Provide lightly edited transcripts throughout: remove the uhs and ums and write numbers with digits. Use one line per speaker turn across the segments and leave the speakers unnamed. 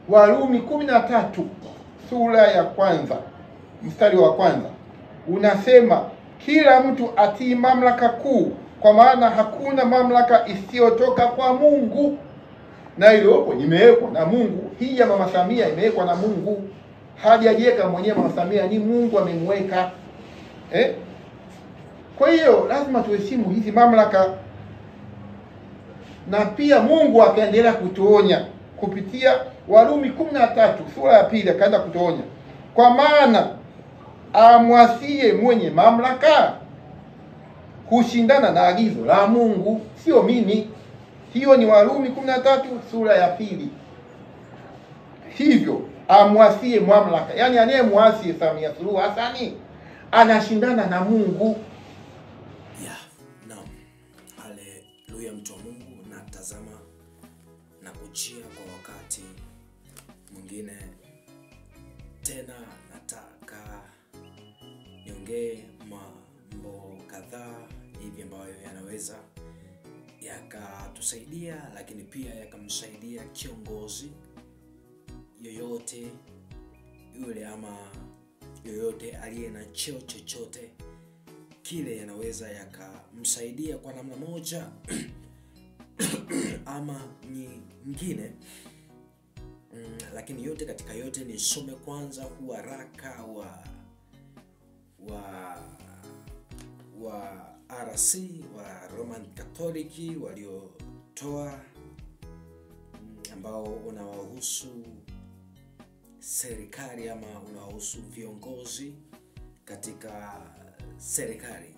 Warumi 13 sura ya kwanza mstari wa kwanza unasema, kila mtu atii mamlaka kuu, kwa maana hakuna mamlaka isiyotoka kwa Mungu, na iliyopo imewekwa na Mungu. Hii ya Mama Samia imewekwa na Mungu, hajajiweka mwenyewe. Mama Samia ni Mungu amemweka. Kwa hiyo lazima tuheshimu hizi mamlaka, na pia Mungu akaendelea kutuonya kupitia Warumi 13 sura ya pili, akaenda kutuonya, kwa maana amwasie mwenye mamlaka kushindana na agizo la Mungu, sio mimi. Hiyo ni Warumi 13 sura ya pili. Hivyo amwasie mamlaka, yani anayemwasi Samia Suluhu Hassan anashindana na Mungu.
Naam. Haleluya, mtu wa Mungu, na tazama na kujia kwa wakati mwingine tena. Nataka niongee mambo kadhaa hivi ambayo yanaweza yakatusaidia, lakini pia yakamsaidia kiongozi yoyote yule ama yoyote aliye na cheo chochote kile, yanaweza yakamsaidia kwa namna moja ama nyingine. Lakini yote katika yote, nisome kwanza huu waraka wa RC wa Roman Catholic waliotoa, ambao unawahusu serikali ama unawahusu viongozi katika serikali.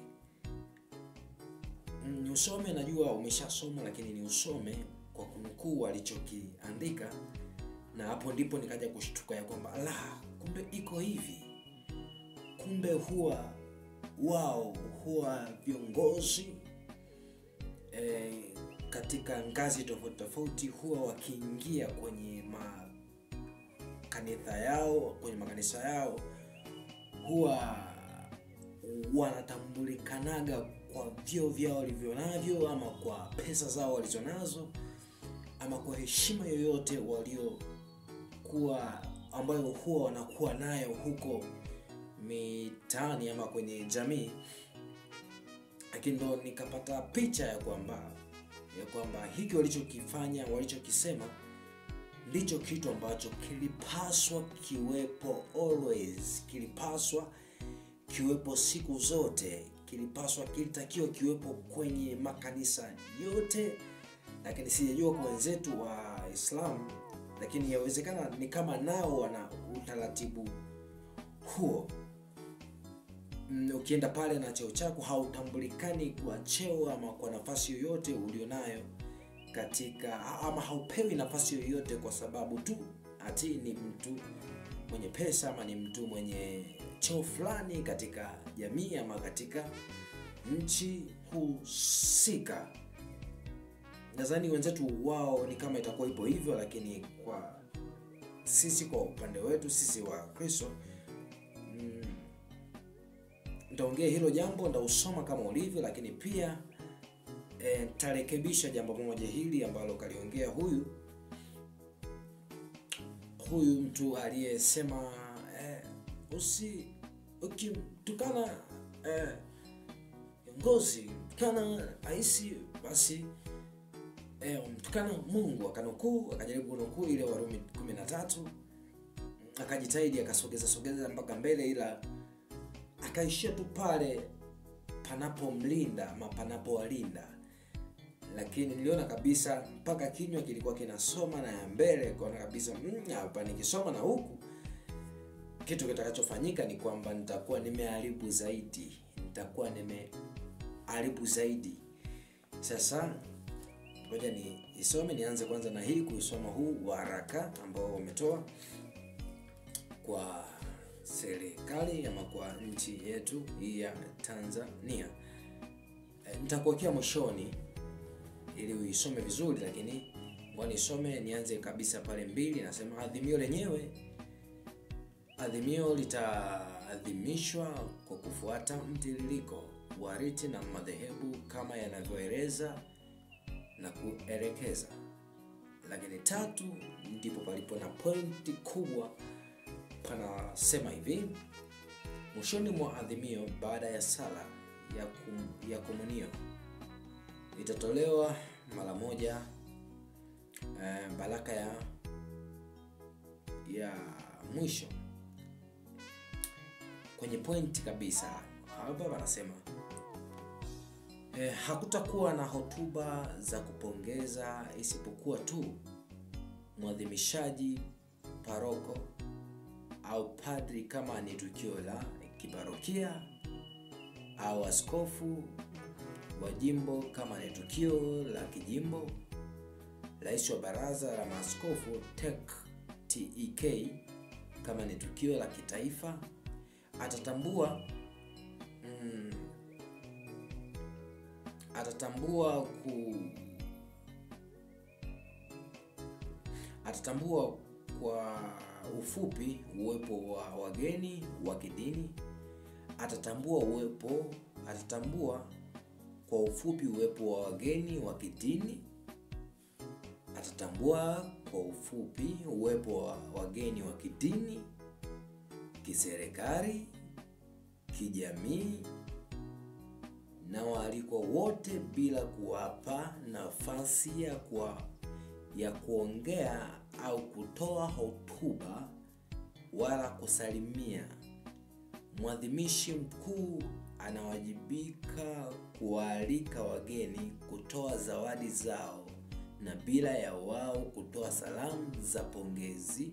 Ni usome, najua umeshasoma, lakini ni usome kwa kunukuu walichokiandika, na hapo ndipo nikaja kushtuka ya kwamba kumbe iko hivi. Kumbe huwa viongozi katika ngazi tofauti tofauti huwa wakiingia kwenye makanisa yao huwa wanatambulikanaga kwa vyeo vyao walivyonavyo, ama kwa pesa zao walizonazo, ama kwa heshima yoyote ambayo huwa wanakuwa nayo huko mitaani ama kwenye jamii. Lakini ndo nikapata picha ya kwamba hiki walichokifanya, walichokisema, ndicho kitu ambacho kilipaswa kiwepo always, kilipaswa kiwepo siku zote, kilitakiwa kiwepo kwenye makanisa yote. Lakini sijajua kwa wenzetu wa Islam, lakini yawezekana ni kama nao wana utaratibu huo. Ukienda pale na cheo chako, hautambulikani kwa cheo ama kwa nafasi yoyote ulionayo katika, ama haupewi nafasi yoyote kwa sababu tu ati ni mtu mwenye pesa ama ni mtu mwenye cheo fulani katika jamii ama katika nchi husika. Nadhani wenzetu wao ni kama itakuwa ipo hivyo, lakini kwa sisi, kwa upande wetu sisi wa Kristo, nitaongea hilo jambo, nitausoma kama ulivyo, lakini pia tarekebisha jambo moja hili ambalo kaliongea huyu mtu aliyesema ukimtukana ngozi, tukana aisi, basi mtukana Mungu. Akajaribu kunukuu ile Warumi 13, akajitahidi akasogeza mpaka mbele, ila akaishia tu pale panapomlinda ama panapowalinda. Lakini niliona kabisa mpaka kinywa kilikuwa kinasoma na ya mbele, kwaona kabisa hapa nikisoma na huku, kitu kitakachofanyika ni kwamba nitakuwa nimeharibu zaidi. Sasa ngoja nianze kwanza na hii kuisoma huu waraka ambao wametoa kwa serikali ama kwa nchi yetu hii ya Tanzania. Nitakuwekea mwishoni ili uisome vizuri, lakini ngoja nisome, nianze kabisa pale 2. Nasema adhimio litaadhimishwa kwa kufuata mtiririko wa riti na madhehebu kama yanavyoeleza na kuelekeza. Lakini 3 ndipo palipo na pointi kubwa. Panasema hivi: mwishoni mwa adhimio, baada ya sala ya komunio, itatolewa mara moja baraka ya mwisho. Kwenye pointi kabisa hapa wanasema hakutakuwa na hotuba za kupongeza, isipokuwa tu mwadhimishaji, paroko au padri kama ni tukio la kiparokia, au askofu wa jimbo kama ni tukio la kijimbo, rais wa baraza la maaskofu TEK kama ni tukio la kitaifa. Atatambua kwa ufupi uwepo wa wageni wa kidini. Atatambua kwa ufupi uwepo wa wageni wa kidini. Atatambua kwa ufupi uwepo wa wageni wa kidini, kiserikali, kijamii na waalikwa wote, bila kuwapa nafasi ya kuongea au kutoa hotuba wala kusalimia. Mwadhimishi mkuu anawajibika kualika wageni, kutoa zawadi zao, na bila ya wao kutoa salamu za pongezi,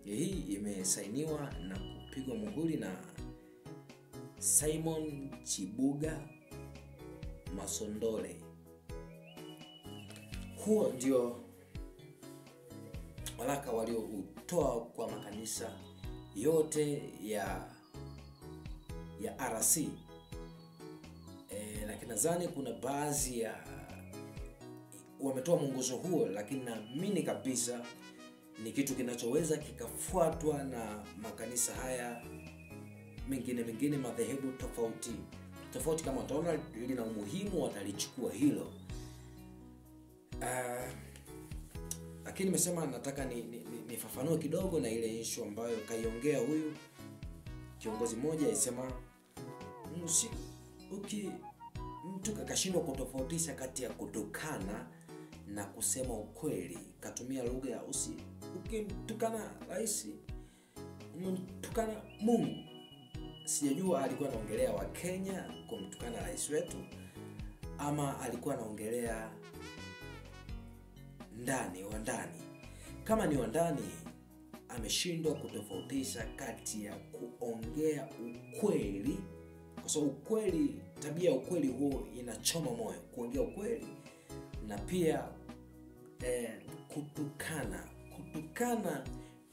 Hii imesainiwa na kupigwa muhuri na Simon Chibuga Masondole. Huo ndio waraka walioutoa kwa makanisa yote ya RC. Lakini nadhani kuna baadhi ya wametoa mwongozo huo, lakini naamini kabisa ni kitu kinachoweza kikafuatwa na makanisa haya mengine madhehebu tofauti. Kama wataona lina umuhimu, watalichukua hilo. Lakini nimesema nataka nifafanue kidogo na ile issue ambayo kaiongea huyu kiongozi mmoja. Alisema mtu kakashindwa kutofautisha kati ya kutukana na kusema ukweli. Katumia lugha ya ukimtukana rais, umemtukana Mungu. Sijajua alikuwa anaongelea wa Kenya kumtukana rais wetu, ama alikuwa anaongelea ndani. Kama ni ndani, ameshindwa kutofautisha kati ya kuongea ukweli, kwa sababu ukweli, tabia ya ukweli huo inachoma moyo, kuongea ukweli, na pia kutukana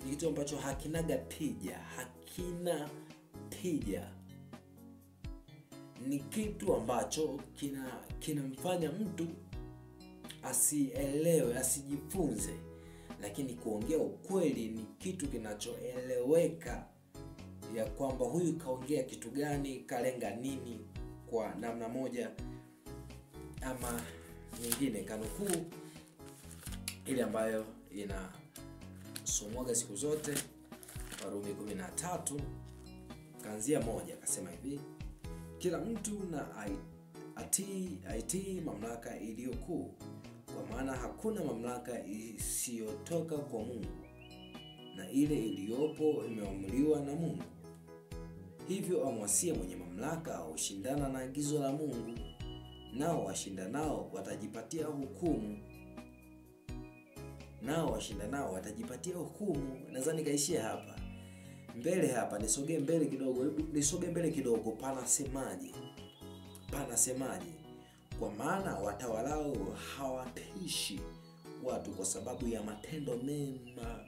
ni kitu ambacho hakina tija. Ni kitu ambacho kinamfanya mtu asielewe, asijifunze. Lakini kuongea ukweli ni kitu kinachoeleweka, ya kwamba huyu kaongea kitu gani, kalenga nini, kwa namna moja ama nyingine. Kanukuu ile ambayo inasomwaga siku zote, Warumi 13 kaanzia 1, akasema hivi: kila mtu na atii mamlaka iliyo kuu, kwa maana hakuna mamlaka isiyotoka kwa Mungu, na ile iliyopo imeamriwa na Mungu. Hivyo amwasie mwenye mamlaka aushindana na agizo la Mungu, nao washindanao watajipatia hukumu. Nadhani kaishia hapa. Nisogee mbele kidogo. Panasemaje? Kwa maana watawalao hawatishi watu kwa sababu ya matendo mema,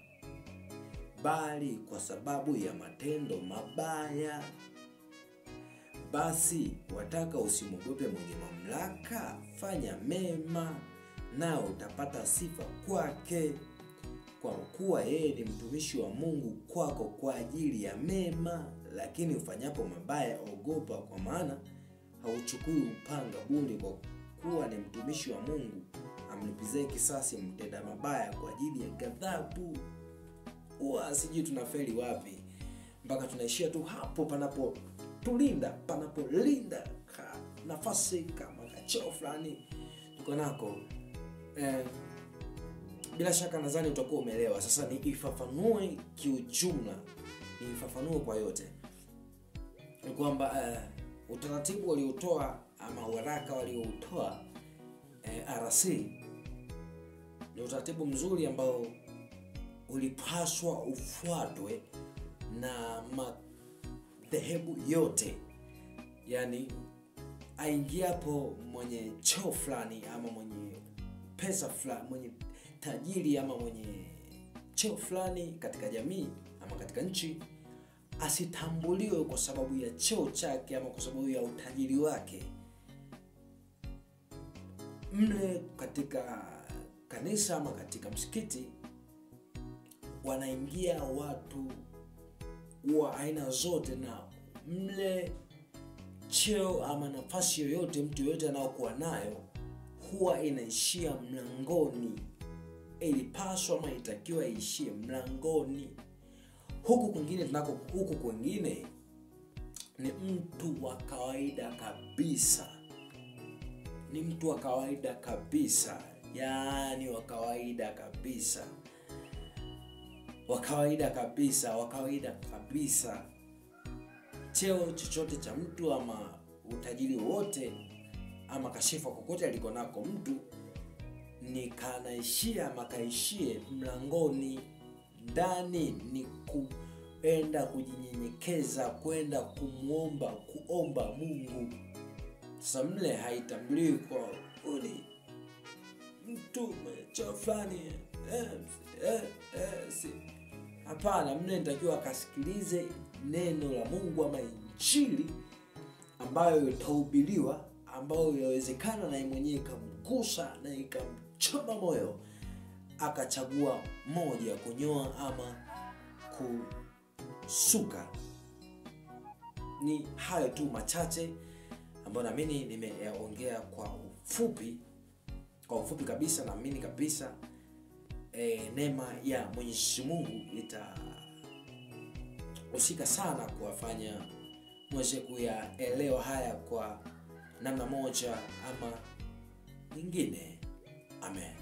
bali kwa sababu ya matendo mabaya. Basi wataka usimwogope mwenye mamlaka, fanya mema, nao utapata sifa kwake, kwa kuwa yeye ni mtumishi wa Mungu kwako kwa ajili ya mema. lakini ufanyapo mabaya ogopa, kwa maana hauchukui upanga bure, kwa kuwa ni mtumishi wa Mungu amlipizaye kisasi mtenda mabaya kwa ajili ya ghadhabu. Sijui tunafeli wapi mpaka tunaishia tu hapo panapolinda nafasi kama kacheo fulani tuko nako. Bila shaka nadhani utakuwa umeelewa. Sasa niifafanue kiujumla, niifafanue kwa yote. Ni kwamba utaratibu waliotoa ama waraka waliotoa RC ni utaratibu mzuri ambao ulipaswa ufuatwe na madhehebu yote. Yani aingiapo mwenye cheo fulani ama mwenye pesa fulani, mwenye tajiri ama mwenye cheo fulani katika jamii ama katika nchi, asitambuliwe kwa sababu ya cheo chake ama kwa sababu ya utajiri wake. Mle katika kanisa ama katika msikiti wanaingia watu wa aina zote, na mle cheo ama nafasi yoyote mtu yoyote anayokuwa nayo huwa inaishia mlangoni. Ilipaswa ama itakiwa iishie mlangoni. Huku kwingine ni mtu wa kawaida kabisa. Ni mtu wa kawaida kabisa. Yani wa kawaida kabisa. Wa kawaida kabisa. Cheo chochote cha mtu ama utajiri wote ama kashifa kokote aliko nako mtu ni kanaishia makaishie mlangoni. Ndani ni kuenda kujinyenyekeza, kwenda kuomba Mungu. Sasa mle haitambuliwi kwa uli mtu cha fulani hapana. Mle nitakiwa akasikilize neno la Mungu ama injili ambayo itahubiriwa, ambayo yawezekana na mwenyewe ikamgusa na ikamchoma moyo, akachagua moja kunyoa ama kusuka. Ni hayo tu machache ambayo naamini nimeongea kwa ufupi kabisa. Naamini kabisa neema ya Mwenyezi Mungu itahusika sana kuwafanya mweze kuyaelewa haya kwa namna moja ama nyingine. Amen.